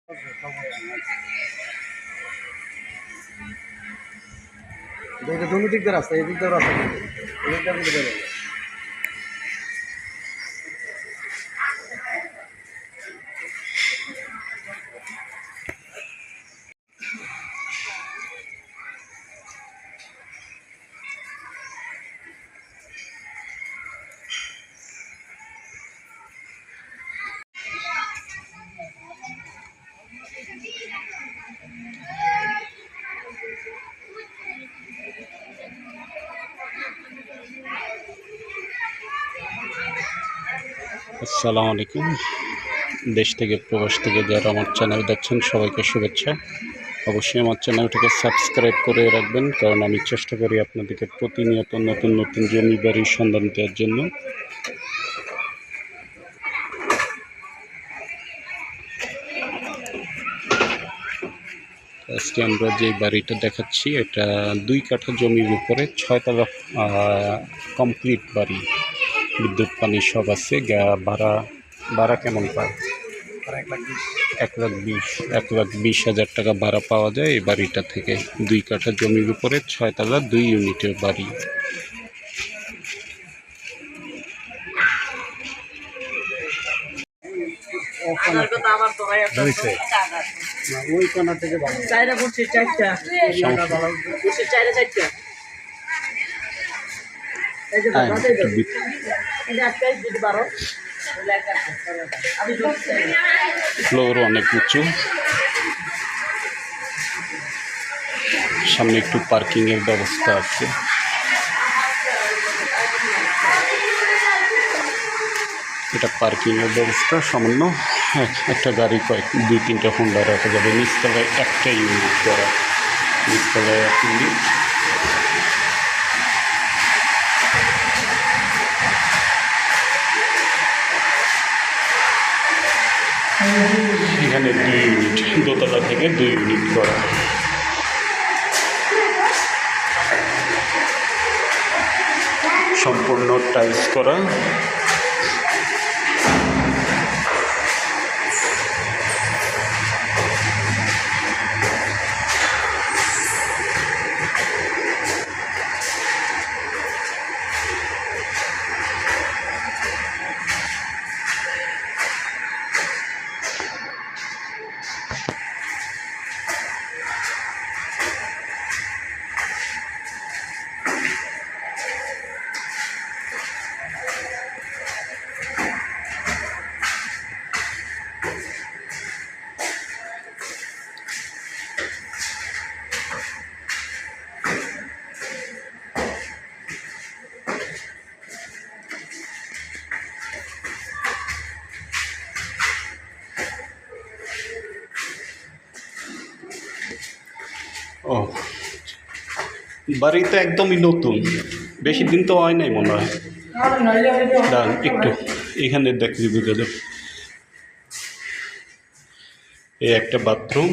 এটা দুই দিক দিয়ে রাস্তা, এদিক দিয়ে রাস্তা, এদিক দিয়ে কিন্তু বেরোবে। আসসালামু আলাইকুম। দেশ থেকে প্রবাস থেকে যারা আমার চ্যানেল দেখছেন সবাইকে শুভেচ্ছা। অবশ্যই আমার চ্যানেলটাকে সাবস্ক্রাইব করে রাখবেন, কারণ আমি চেষ্টা করি আপনাদেরকে প্রতিনিয়ত নতুন নতুন জমি বাড়ির সন্ধান দেওয়ার জন্য। আজকে আমরা যে বাড়িটা দেখাচ্ছি এটা 2 কাঠা জমির উপরে 6 তলা কমপ্লিট বাড়ি। বিদ্যুৎ পানি সব আছে। ভাড়া কেমন পায়? 1,20,000 টাকা ভাড়া পাওয়া যায় এই বাড়িটা থেকে। 2 কাঠা জমির উপরে 6 তলা 2 ইউনিটের বাড়ি। ওই কোনা থেকে ভালো ফ্লোর অনেক উঁচু, সামনে একটু পার্কিংয়ের ব্যবস্থা আছে। এটা পার্কিংয়ের ব্যবস্থা সামান্য। একটা গাড়ি 2-3টা হোন্ডা রাখা যাবে। নিচতলায় একটা ইউনিট করা, নিচতলায় 1 ইউনিট। এখানে 2 ইউনিট, দোতলা থেকে 2 ইউনিট করা। সম্পূর্ণ টাইলস করা। ও, বাড়িটা একদমই নতুন, বেশি দিন তো হয় নাই মনে হয়। দাঁড়ান একটু, এখানে দেখলে বুঝে দেব। এই একটা বাথরুম,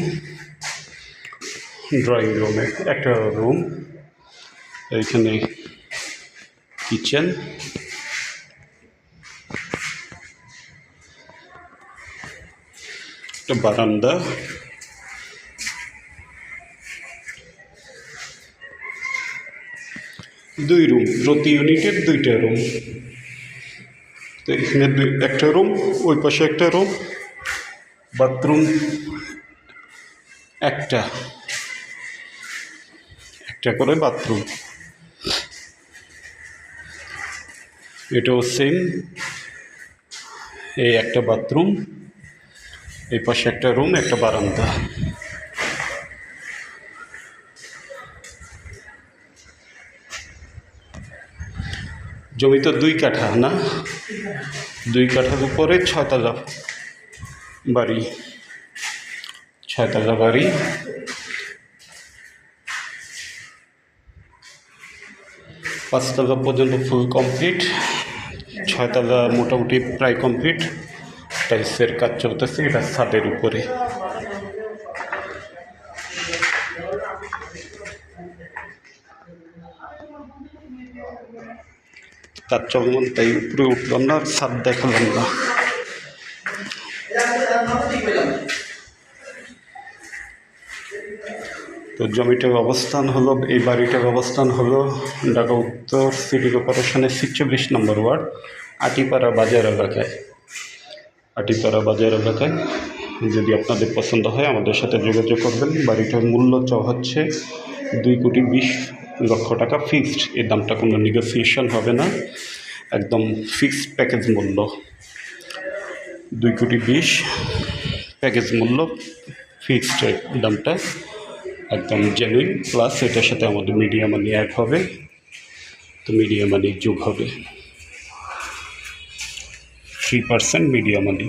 ড্রয়িং রুমে একটা রুম, এইখানে কিচেন, একটা বারান্দা, দুই রুম, প্রতি ইউনিটের 2টা রুম। তো এখানে একটা রুম, ওই পাশে একটা রুম, বাথরুম একটা করে বাথরুম। এটাও সেম, এই একটা বাথরুম, এই পাশে একটা রুম, একটা বারান্দা। জমি তো 2 কাঠা না, 2 কাঠার উপরে 6 তলা বাড়ি, 6 তলা বাড়ি। পাঁচতলা পর্যন্ত ফুল কমপ্লিট, 6 তলা মোটামুটি প্রায় কমপ্লিট। টাইলসের কাজ চলতেছে, এটা ছাদের উপরে। কাজ চলমান, তাই উপরে উঠলাম না, ছাদ দেখালাম না। তো জমিটার অবস্থান হলো, এই বাড়িটার অবস্থান হলো ঢাকা উত্তর সিটি কর্পোরেশনের 46 নম্বর ওয়ার্ড, আটিপাড়া বাজার এলাকায়। আটিপাড়া বাজার এলাকায় যদি আপনাদের পছন্দ হয় আমাদের সাথে যোগাযোগ করবেন। বাড়িটার মূল্য হচ্ছে 2,20,00,000 টাকা ফিক্সড। এই দামটা কোনো নেগোসিয়েশন হবে না, একদম ফিক্সড প্যাকেজ মূল্য। 2,20,00,000 প্যাকেজ মূল্য, ফিক্সড দামটা একদম জেনুইন। প্লাস এটার সাথে আমাদের মিডিয়া মানি অ্যাড হবে, তো মিডিয়া মানি যোগ হবে, 3% মিডিয়া মানি।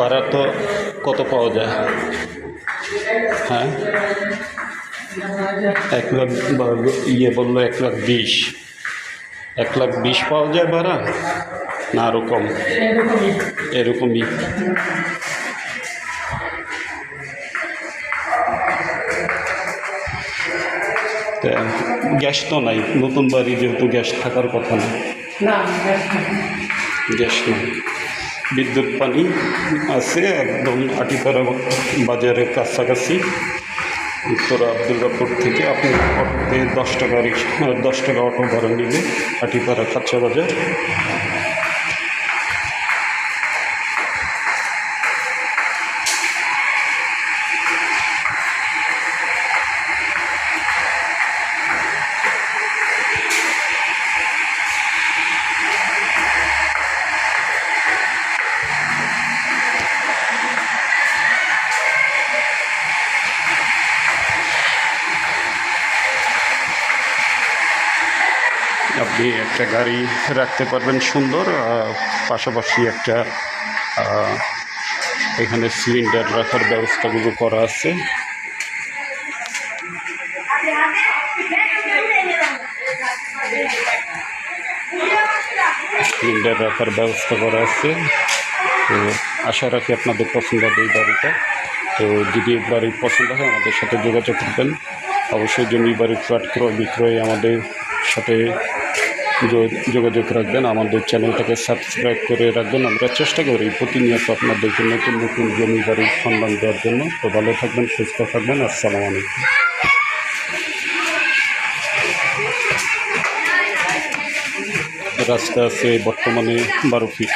ভাড়া তো কত পাওয়া যায়? হ্যাঁ, 1,00,000 বললো 1,20,000। 1,20,000 পাওয়া যায় ভাড়া, না আরও কম? এরকমই। তা গ্যাস তো নাই, নতুন বাড়ি যেহেতু গ্যাস থাকার কথা না। গ্যাস নেই, বিদ্যুৎ পানি আছে একদম আটিপাড়া বাজারের কাছাকাছি। উত্তরা দুর্গাপুর থেকে আপনি অটোতে 10 টাকা অটো ভাড়া নেবে আটিপাড়া কাঁচা বাজার। আপনি একটা গাড়ি রাখতে পারবেন সুন্দর, পাশাপাশি একটা এখানে সিলিন্ডার রাখার ব্যবস্থাগুলো করা আছে। সিলিন্ডার রাখার ব্যবস্থা করা আছে। তো আশা রাখি আপনাদের পছন্দ হবে এই বাড়িটা। তো যদি বাড়ি পছন্দ হয় আমাদের সাথে যোগাযোগ করবেন। অবশ্যই জমি বাড়ির ফ্ল্যাট ক্রয় বিক্রয়ে আমাদের সাথে যোগাযোগ রাখবেন। আমাদের চ্যানেলটাকে সাবস্ক্রাইব করে রাখবেন। আমরা চেষ্টা করি প্রতিনিয়ত আপনাদেরকে নতুন নতুন জমি বাড়ির সন্ধান দেওয়ার জন্য। তো ভালো থাকবেন, সুস্থ থাকবেন। আসসালামু আলাইকুম। রাস্তা আছে বর্তমানে 12 ফিট।